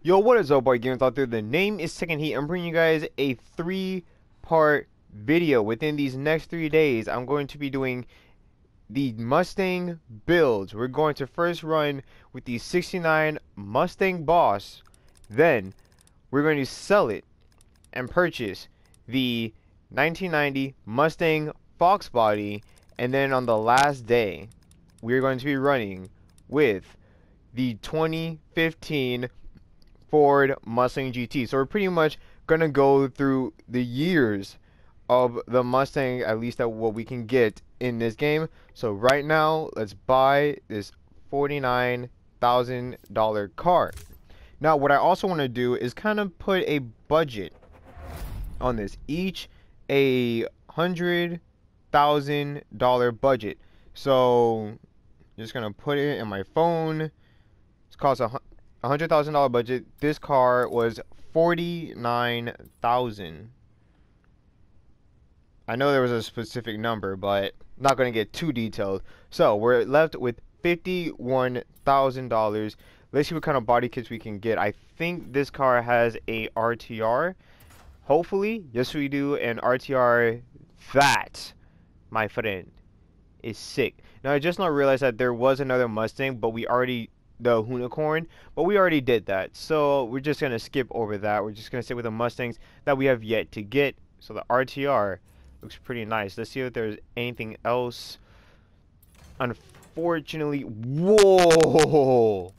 Yo, what is up, boy gamers out there? The name is Second Heat. I'm bringing you guys a 3-part video. Within these next 3 days, I'm going to be doing the Mustang builds. We're going to first run with the 69 Mustang Boss. Then, we're going to sell it and purchase the 1990 Mustang Fox Body. And then on the last day, we're going to be running with the 2015 Ford Mustang GT. So we're pretty much gonna go through the years of the Mustang, at least at what we can get in this game. So right now, let's buy this $49,000 car. Now, what I also want to do is kind of put a budget on this, each a $100,000 budget. So I'm just gonna put it in my phone. It's cost $100,000 budget. This car was $49,000. I know there was a specific number, but not going to get too detailed. So we're left with $51,000. Let's see what kind of body kits we can get. I think this car has a RTR. Hopefully, yes we do. An RTR that, my friend, is sick. Now I just now realized that there was another Mustang, but we already the unicorn, but we already did that, so we're just gonna skip over that. We're just gonna stick with the Mustangs that we have yet to get. So the RTR looks pretty nice. Let's see if there's anything else. Unfortunately, whoa,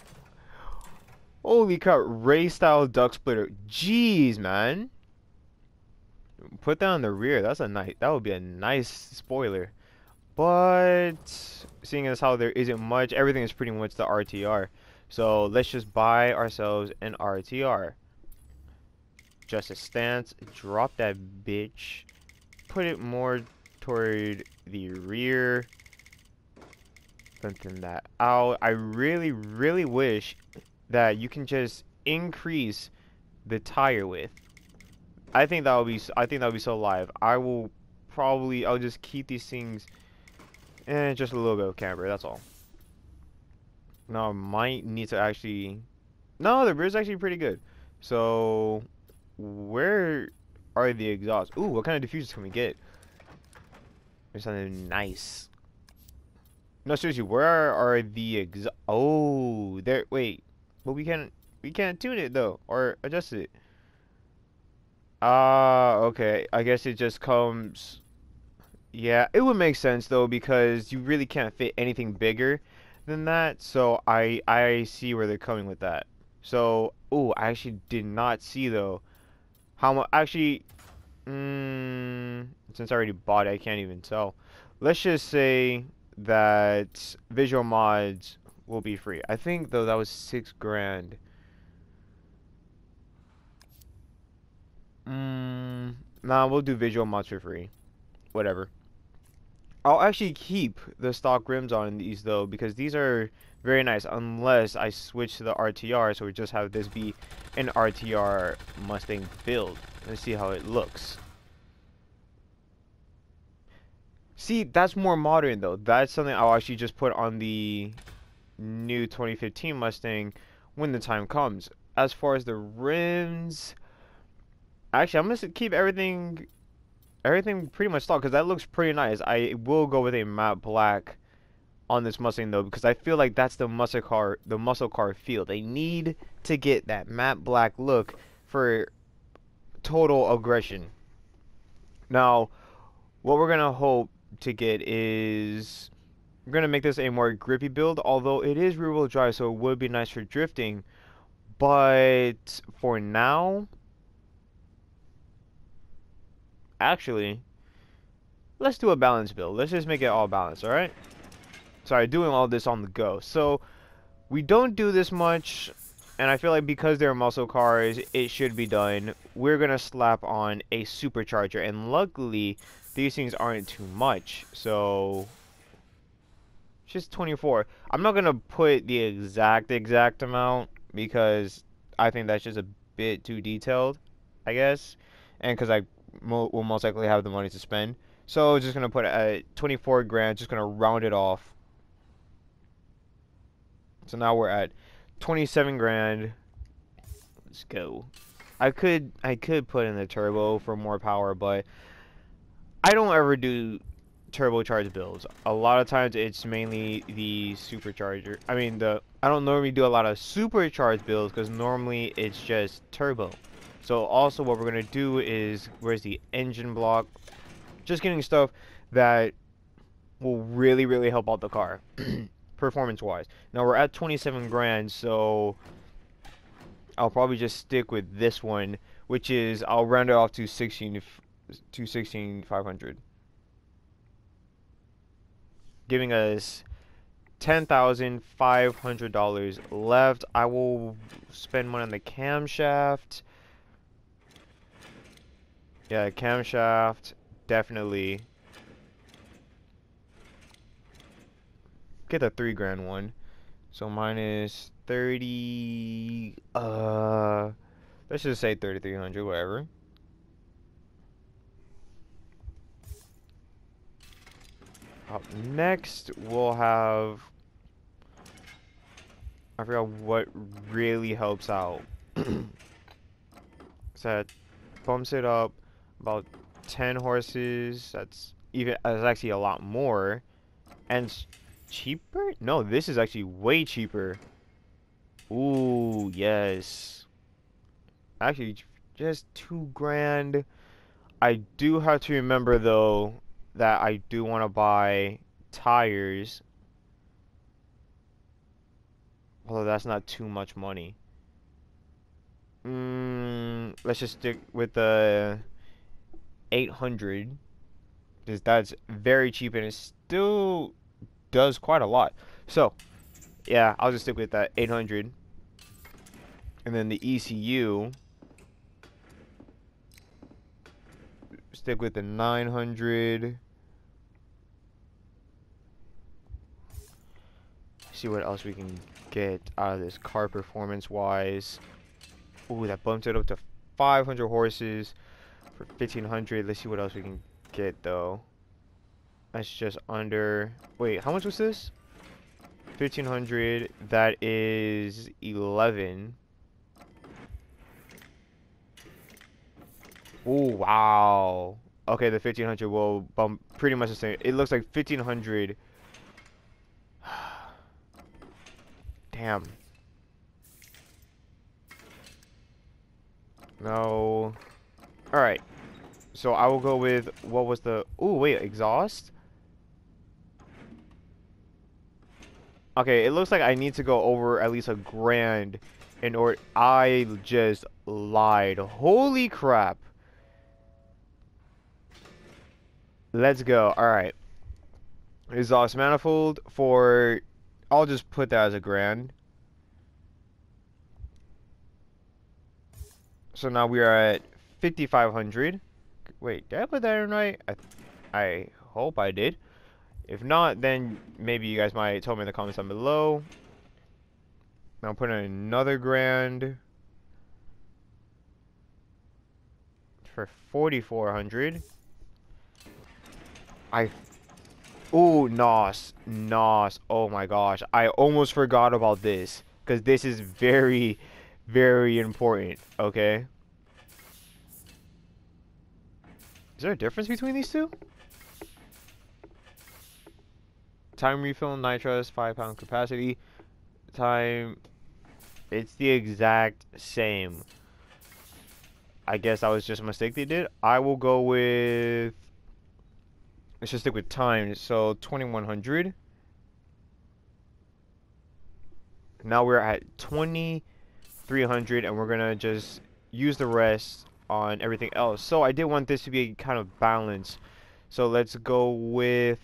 holy crap, race style duck splitter. Jeez, man, put that on the rear. That's a nice, that would be a nice spoiler. But seeing as how there isn't much, everything is pretty much the RTR. So let's just buy ourselves an RTR. Just a stance, drop that bitch, put it more toward the rear, lengthen that out. I really wish that you can just increase the tire width. I think that would be so live. I'll just keep these things. And just a little bit of camber, that's all. Now I might need to actually... No, the rear's actually pretty good. So, where are the exhausts? Ooh, what kind of diffusers can we get? There's something nice. No, seriously, where are the exhausts? Oh, there. Wait, but we can't tune it though, or adjust it. Okay. I guess it just comes. Yeah, it would make sense though, because you really can't fit anything bigger than that. So I see where they're coming with that. So, oh, I actually did not see though how much actually. Since I already bought it, I can't even tell. Let's just say that visual mods will be free. I think though that was $6 grand. Nah, we'll do visual mods for free. Whatever. I'll actually keep the stock rims on these though, because these are very nice, unless I switch to the RTR. So we just have this be an RTR Mustang build. Let's see how it looks. See, that's more modern though. That's something I'll actually just put on the new 2015 Mustang when the time comes. As far as the rims, actually I'm gonna keep everything pretty much stock, because that looks pretty nice. I will go with a matte black on this Mustang though, because I feel like that's the muscle car feel. They need to get that matte black look for total aggression. Now, what we're gonna hope to get is we're gonna make this a more grippy build, although it is rear-wheel drive, so it would be nice for drifting. But for now, actually, let's do a balanced build. Let's just make it all balanced, alright? Sorry, doing all this on the go. So, we don't do this much, and I feel like because they're muscle cars, it should be done. We're gonna slap on a supercharger, and luckily, these things aren't too much. So, just 24. I'm not gonna put the exact amount, because I think that's just a bit too detailed, I guess. And because I will most likely have the money to spend. So just gonna put it at 24 grand, just gonna round it off. So now we're at 27 grand. Let's go. I could put in the turbo for more power, but I don't ever do turbocharged builds. A lot of times it's mainly the supercharger. I don't normally do a lot of supercharged builds because normally it's just turbo. So also what we're gonna do is, where's the engine block? Just getting stuff that will really help out the car, performance wise. Now we're at 27 grand, so I'll probably just stick with this one, which is I'll round it off to 16,500, giving us $10,500 left. I will spend money on the camshaft. Yeah, camshaft, definitely. Get the 3 grand one. So minus 30, let's just say 3,300, whatever. Up next, we'll have, I forgot what really helps out. So that bumps it up about 10 horses. That's actually a lot more. And cheaper? No, this is actually way cheaper. Ooh, yes. Actually, just 2 grand. I do have to remember though that I do want to buy tires. Although that's not too much money. Let's just stick with the 800, because that's very cheap and it still does quite a lot. So, yeah, I'll just stick with that 800. And then the ECU, stick with the 900. See what else we can get out of this car performance wise. Ooh, that bumped it up to 500 horses for 1,500. Let's see what else we can get though. That's just under. Wait, how much was this? 1,500. That is 11. Oh wow. Okay, the 1,500 will bump pretty much the same. It looks like 1,500. Damn. No. Alright. So I will go with, what was the... Ooh, wait, exhaust? Okay, it looks like I need to go over at least a grand in order... I just lied. Holy crap. Let's go. Alright. Exhaust manifold for... I'll just put that as a grand. So now we are at 5,500. Wait, did I put that in right? I hope I did. If not, then maybe you guys might tell me in the comments down below. Now put in another grand for 4,400. Ooh, NOS. NOS. Oh my gosh. I almost forgot about this, because this is very important, okay? Is there a difference between these two? Time refill, nitrous, 5-pound capacity. Time, it's the exact same. I guess that was just a mistake they did. I will go with, let's just stick with time. So 2,100. Now we're at 2,300, and we're gonna just use the rest on everything else. So I did want this to be kind of balanced. So let's go with,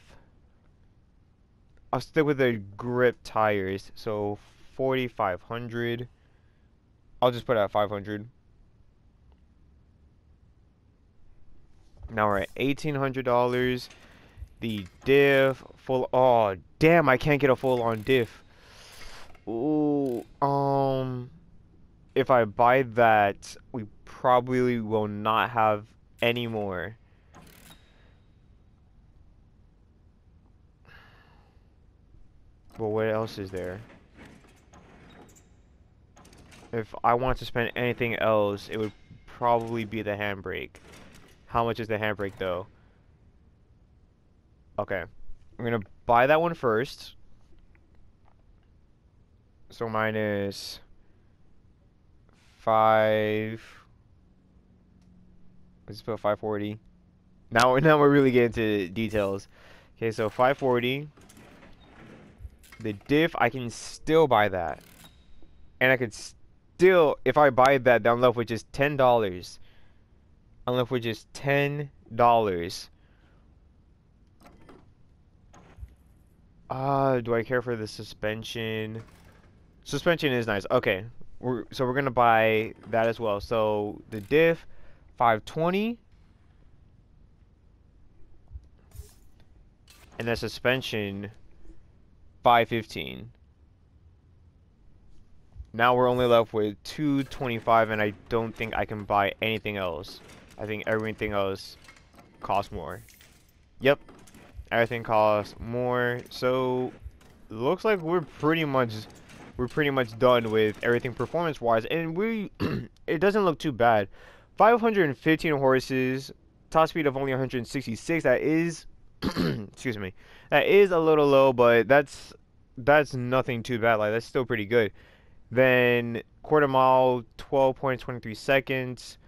I'll stick with the grip tires. So 4,500. I'll just put it at 500. Now we're at $1,800. The diff full. Oh damn! I can't get a full-on diff. Ooh. If I buy that, we probably will not have any more. Well, what else is there? If I want to spend anything else, it would probably be the handbrake. How much is the handbrake though? Okay. I'm gonna buy that one first. So minus 5. Let's put 540. Now we're really getting into details. Okay, so 540. The diff, I can still buy that. And I could still, if I buy that, I'm left with just $10. I'm left with just $10. Do I care for the suspension? Suspension is nice. Okay. So we're gonna buy that as well. So the diff, 520. And the suspension, 515. Now we're only left with 225, and I don't think I can buy anything else. I think everything else costs more. Yep, everything costs more. So looks like we're pretty much done with everything performance-wise, and it doesn't look too bad. 515 horses, top speed of only 166. That is, excuse me, that is a little low, but that's nothing too bad. Like, that's still pretty good. Then quarter mile, 12.23 seconds.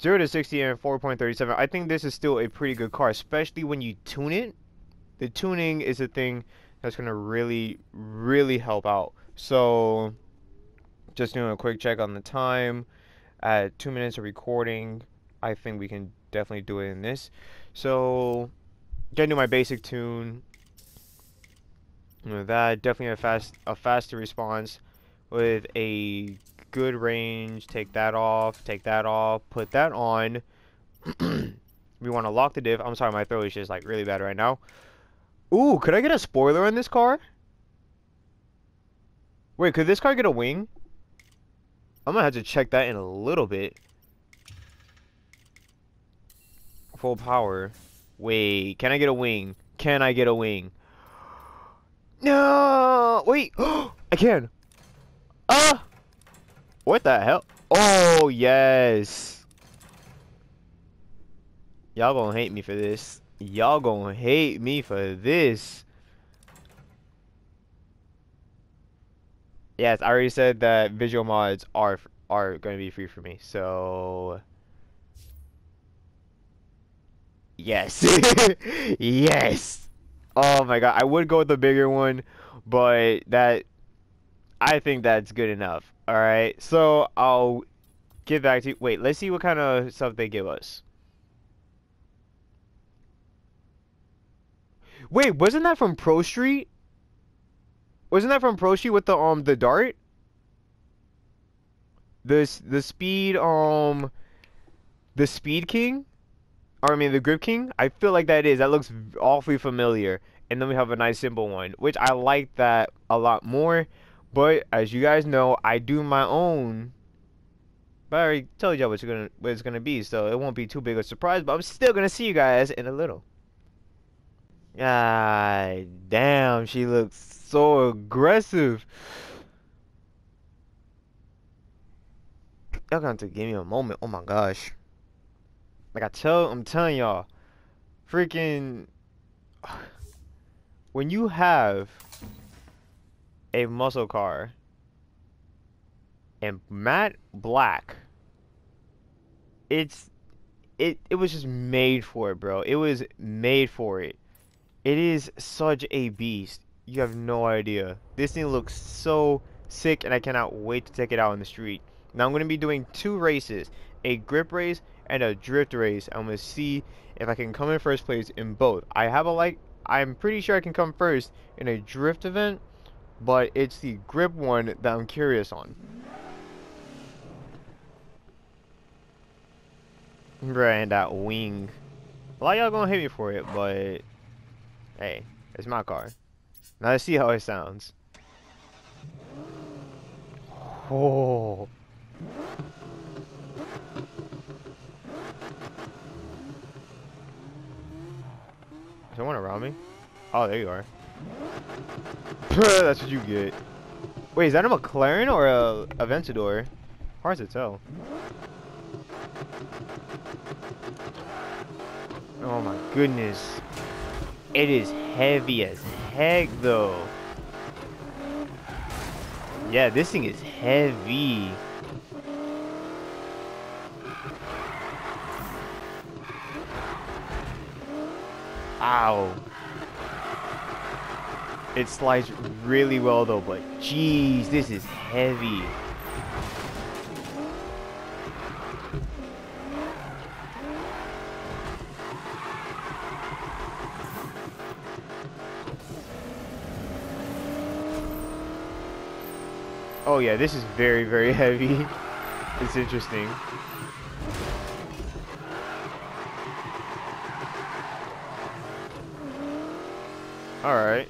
0 to 60 in 4.37. I think this is still a pretty good car, especially when you tune it. The tuning is a thing that's gonna really, really help out. So, just doing a quick check on the time. At 2 minutes of recording, I think we can definitely do it in this. So, gonna do my basic tune. That definitely a faster response with a good range. Take that off, put that on. We want to lock the diff. I'm sorry, my throat is just like really bad right now. Ooh, could I get a spoiler on this car? Wait, could this car get a wing? I'm gonna have to check that in a little bit. Full power. Wait, can I get a wing? Can I get a wing? No! Wait! I can! What the hell? Oh, yes! Y'all gonna hate me for this. Y'all gonna hate me for this. Yes, I already said that visual mods are going to be free for me. So yes. Yes. Oh my god, I would go with the bigger one, but I think that's good enough. All right. So I'll get back to you. Wait, let's see what kind of stuff they give us. Wait, wasn't that from Pro Street? Wasn't that from Pro Street with the dart? The speed the Speed King? Or I mean the Grip King? I feel like that is. That looks awfully familiar. And then we have a nice simple one, which I like that a lot more. But as you guys know, I do my own. But I already told y'all what it's gonna be, so it won't be too big a surprise. But I'm still gonna see you guys in a little. God damn, she looks so aggressive. Y'all gonna have to give me a moment. Oh my gosh. Like I'm telling y'all, freaking, when you have a muscle car and matte black, it was just made for it, bro. It was made for it. It is such a beast. You have no idea. This thing looks so sick, and I cannot wait to take it out on the street. Now I'm going to be doing 2 races, a grip race and a drift race. I'm going to see if I can come in first place in both. I'm pretty sure I can come first in a drift event, but it's the grip one that I'm curious on. Bruh, and that wing. A lot of y'all gonna hate me for it, but hey, it's my car. Now let's see how it sounds. Oh. Is someone around me? Oh, there you are. That's what you get. Wait, is that a McLaren or a Aventador? Hard to tell. Oh my goodness. It is heavy as heck though. Yeah, this thing is heavy. Ow. It slides really well though, but jeez, this is heavy. Oh yeah, this is very, very heavy. It's interesting. Alright.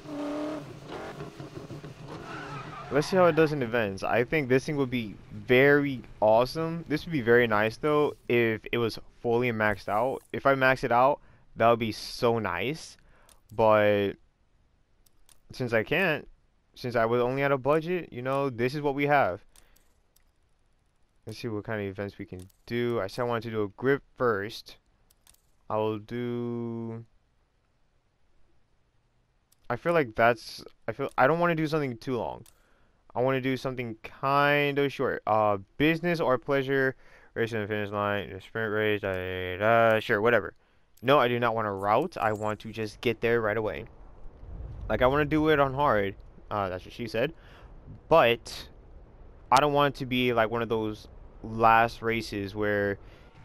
Let's see how it does in events. I think this thing would be very awesome. This would be very nice though if it was fully maxed out. If I max it out, that would be so nice. But since I can't, since I was only at a budget, you know, this is what we have. Let's see what kind of events we can do. I said I wanted to do a grip first. I will do... I feel like that's... I don't want to do something too long. I want to do something kind of short. Business or pleasure, race to the finish line, sprint race, sure, whatever. No, I do not want to route. I want to just get there right away. Like, I want to do it on hard. That's what she said. But I don't want it to be like one of those last races where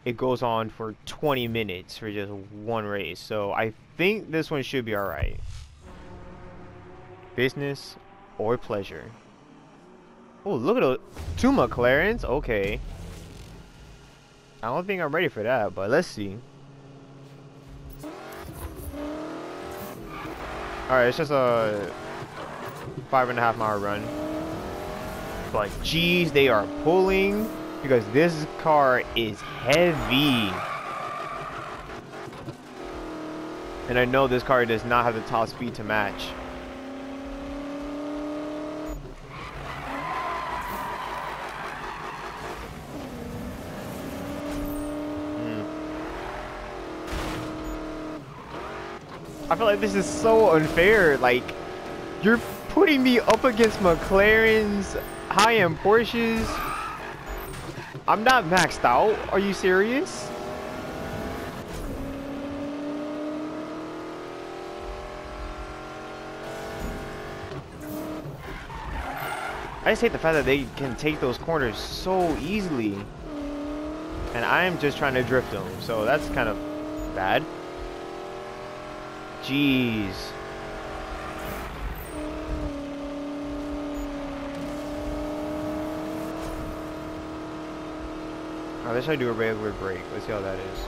it goes on for 20 minutes for just one race. So I think this one should be alright. Business or pleasure. Oh, look at those 2 McLarens. Okay. I don't think I'm ready for that, but let's see. Alright, it's just a 5.5 mile run. But geez, they are pulling because this car is heavy. And I know this car does not have the top speed to match. I feel like this is so unfair. Like, you're putting me up against McLarens, high-end Porsches. I'm not maxed out. Are you serious? I just hate the fact that they can take those corners so easily. And I'm just trying to drift them, so that's kind of bad. Jeez. Oh, let's try to do a regular break. Let's see how that is.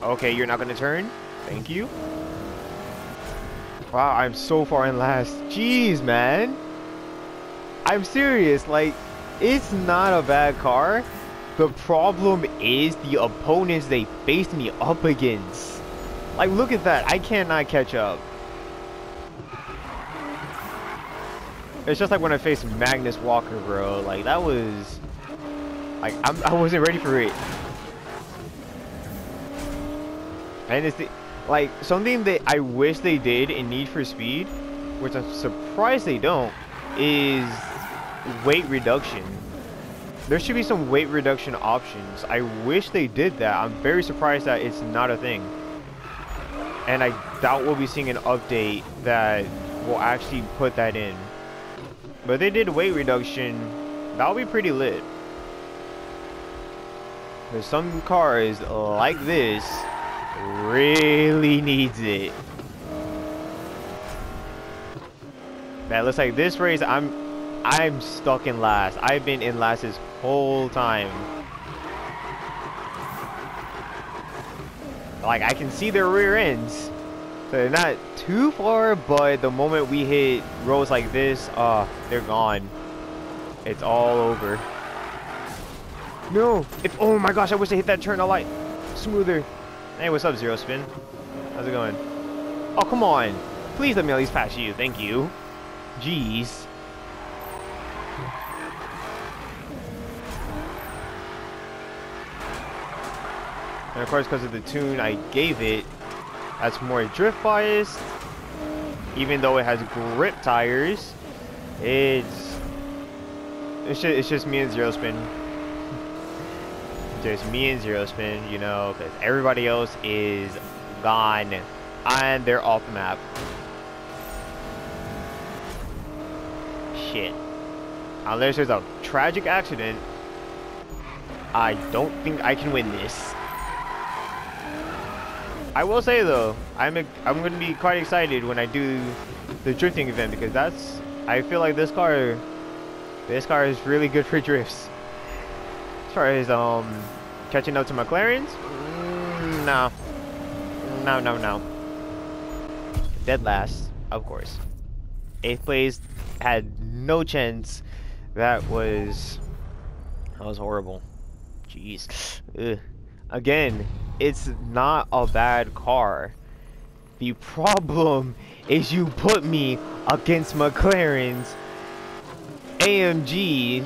Okay, you're not gonna turn? Thank you. Wow, I'm so far in last. Jeez, man. I'm serious. Like, it's not a bad car. The problem is the opponents they faced me up against. Like, look at that. I cannot catch up. It's just like when I faced Magnus Walker, bro. Like, that was... Like, I wasn't ready for it. And it's the... Like, something that I wish they did in Need for Speed, which I'm surprised they don't, is weight reduction. There should be some weight reduction options. I wish they did that. I'm very surprised that it's not a thing. And I doubt we'll be seeing an update that will actually put that in. But if they did weight reduction, that'll be pretty lit. There's some cars like this really needs it. That looks like this race I'm stuck in last. I've been in last this whole time. Like, I can see their rear ends. So they're not too far, but the moment we hit roads like this, they're gone. It's all over. No! Oh my gosh, I wish I hit that turn a lot smoother. Hey, what's up, Zero Spin? How's it going? Oh, come on. Please let me at least pass you. Thank you. Jeez. And of course, because of the tune I gave it, that's more drift biased. Even though it has grip tires, it's just me and Zero Spin. Just me and Zero Spin, you know, because everybody else is gone and they're off the map. Shit. Unless there's a tragic accident, I don't think I can win this. I will say though, I'm going to be quite excited when I do the drifting event, because I feel like this car is really good for drifts. As far as catching up to McLaren's, no. Dead last, of course. 8th place, had no chance. That was horrible. Jeez. Ugh. Again, it's not a bad car. The problem is you put me against McLaren's, AMG,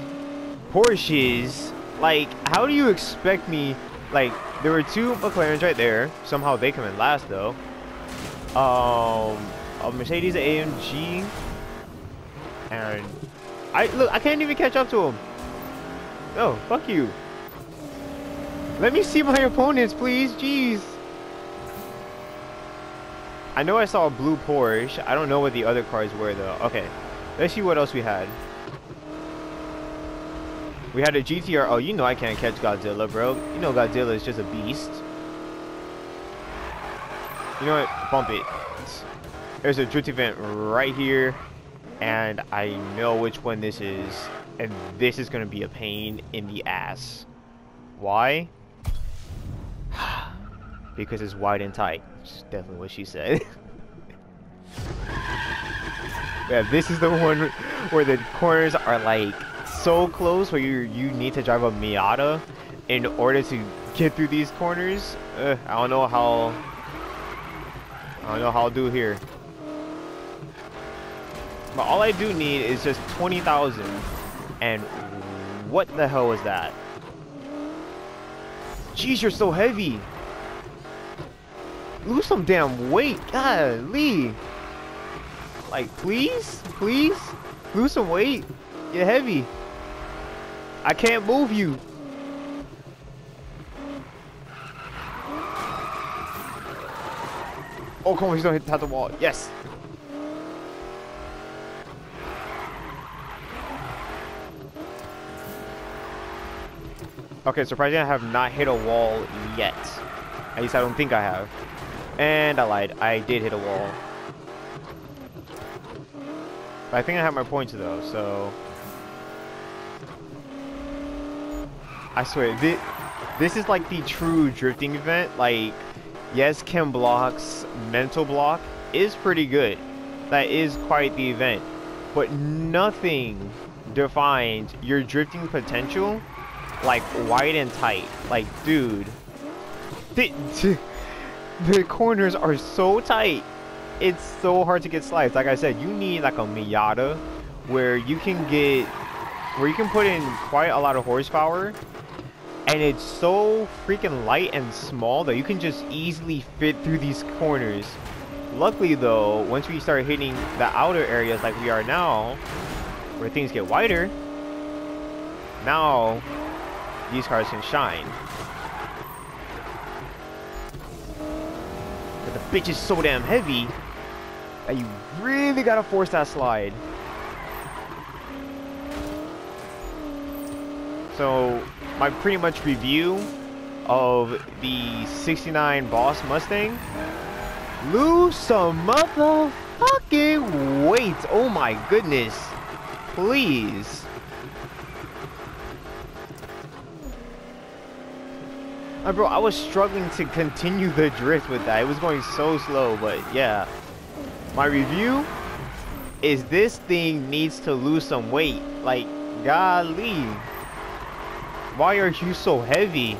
Porsches. Like, how do you expect me? Like, there were 2 McLarens right there. Somehow they come in last though. A Mercedes AMG, and I can't even catch up to him. No, fuck you. Let me see my opponents, please. Jeez. I know I saw a blue Porsche. I don't know what the other cars were though. Okay, let's see what else we had. We had a GTR. Oh, you know I can't catch Godzilla, bro. You know Godzilla is just a beast. You know what? Bump it. There's a drift event right here, and I know which one this is, and this is gonna be a pain in the ass. Why? Because it's wide and tight. Which is definitely what she said. Yeah, this is the one where the corners are like so close, where you need to drive a Miata in order to get through these corners. I don't know how I'll do here. But all I do need is just 20,000. And what the hell is that? Jeez, you're so heavy. Lose some damn weight. Golly. Like, please? Please? Lose some weight. You're heavy. I can't move you. Oh, come on, he's gonna hit the wall. Yes. Okay, surprisingly, I have not hit a wall yet. At least I don't think I have. And I lied. I did hit a wall. But I think I have my points though, so... I swear, this is like the true drifting event. Like, yes, Kim Block's mental block is pretty good. That is quite the event. But nothing defines your drifting potential like wide and tight. Like, dude, the corners are so tight. It's so hard to get slides. Like I said, you need like a Miata where you can put in quite a lot of horsepower, and it's so freaking light and small that you can just easily fit through these corners. Luckily though, once we start hitting the outer areas like we are now, where things get wider, now these cars can shine. But the bitch is so damn heavy that you really gotta force that slide. So my pretty much review of the 69 Boss Mustang: lose some motherfucking weight. Oh my goodness. Please. Bro, I was struggling to continue the drift with that. It was going so slow, but yeah. My review is this thing needs to lose some weight. Like, golly. Why are you so heavy?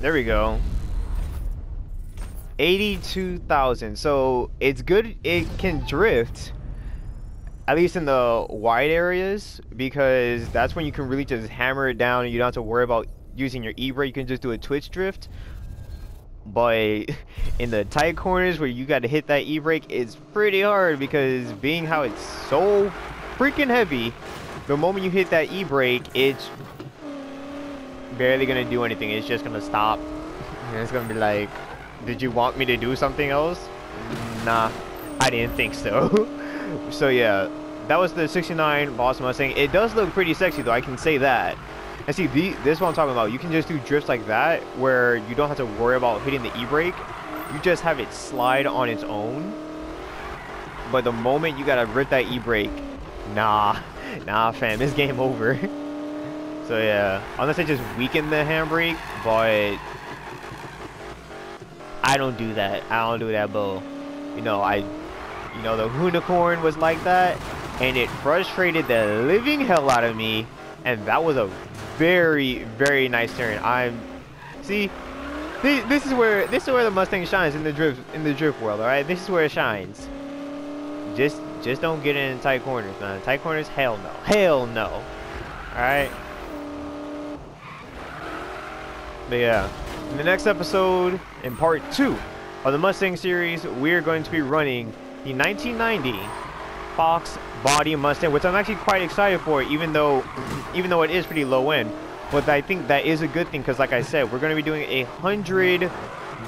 There we go. 82,000. So it's good. It can drift, at least in the wide areas, because that's when you can really just hammer it down and you don't have to worry about using your e-brake. You can just do a twitch drift. But in the tight corners where you got to hit that e-brake, it's pretty hard, because being how it's so freaking heavy, the moment you hit that e-brake, it's barely gonna do anything. It's just gonna stop and it's gonna be like, did you want me to do something else? Nah, I didn't think so. So yeah, that was the 69 Boss Mustang. It does look pretty sexy though, I can say that. And see, this is what I'm talking about. You can just do drifts like that where you don't have to worry about hitting the e-brake. You just have it slide on its own. But the moment you gotta rip that e-brake, nah fam, it's game over. So yeah, unless I just weaken the handbrake, but I don't do that. I don't do that, bro. You know, the unicorn was like that, and it frustrated the living hell out of me, and that was a very, very nice turn. See, this is where the Mustang shines in the drift world. All right, this is where it shines. Just don't get in tight corners, man. Tight corners, hell no. All right. But yeah, in the next episode, in part 2 of the Mustang series, we're going to be running the 1990 Fox body Mustang, which I'm actually quite excited for, even though it is pretty low end. But I think that is a good thing, because like I said, we're going to be doing a 100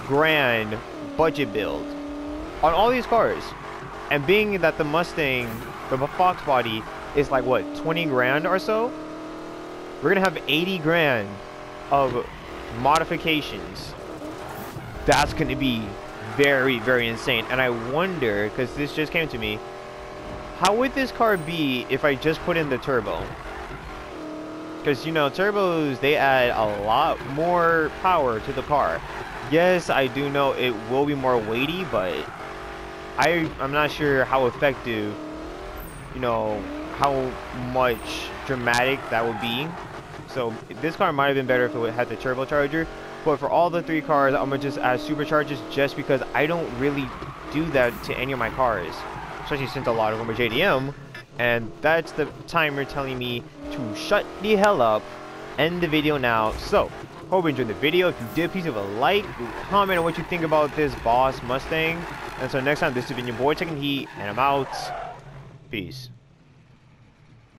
grand budget build on all these cars. And being that the Mustang, the Fox body, is like what, 20 grand or so, we're going to have 80 grand of modifications. That's going to be very, very insane. And I wonder, because this just came to me, how would this car be if I just put in the turbo? Because, you know, turbos, they add a lot more power to the car. Yes, I do know it will be more weighty, but I'm not sure how effective, you know, how much dramatic that would be. So this car might have been better if it had the turbocharger. But for all the 3 cars, I'm going to just add superchargers, just because I don't really do that to any of my cars. Especially since a lot of them are JDM. And that's the timer telling me to shut the hell up. End the video now. So, hope you enjoyed the video. If you did, please leave a like, comment on what you think about this Boss Mustang. And so next time, this has been your boy Taking Heat, and I'm out. Peace.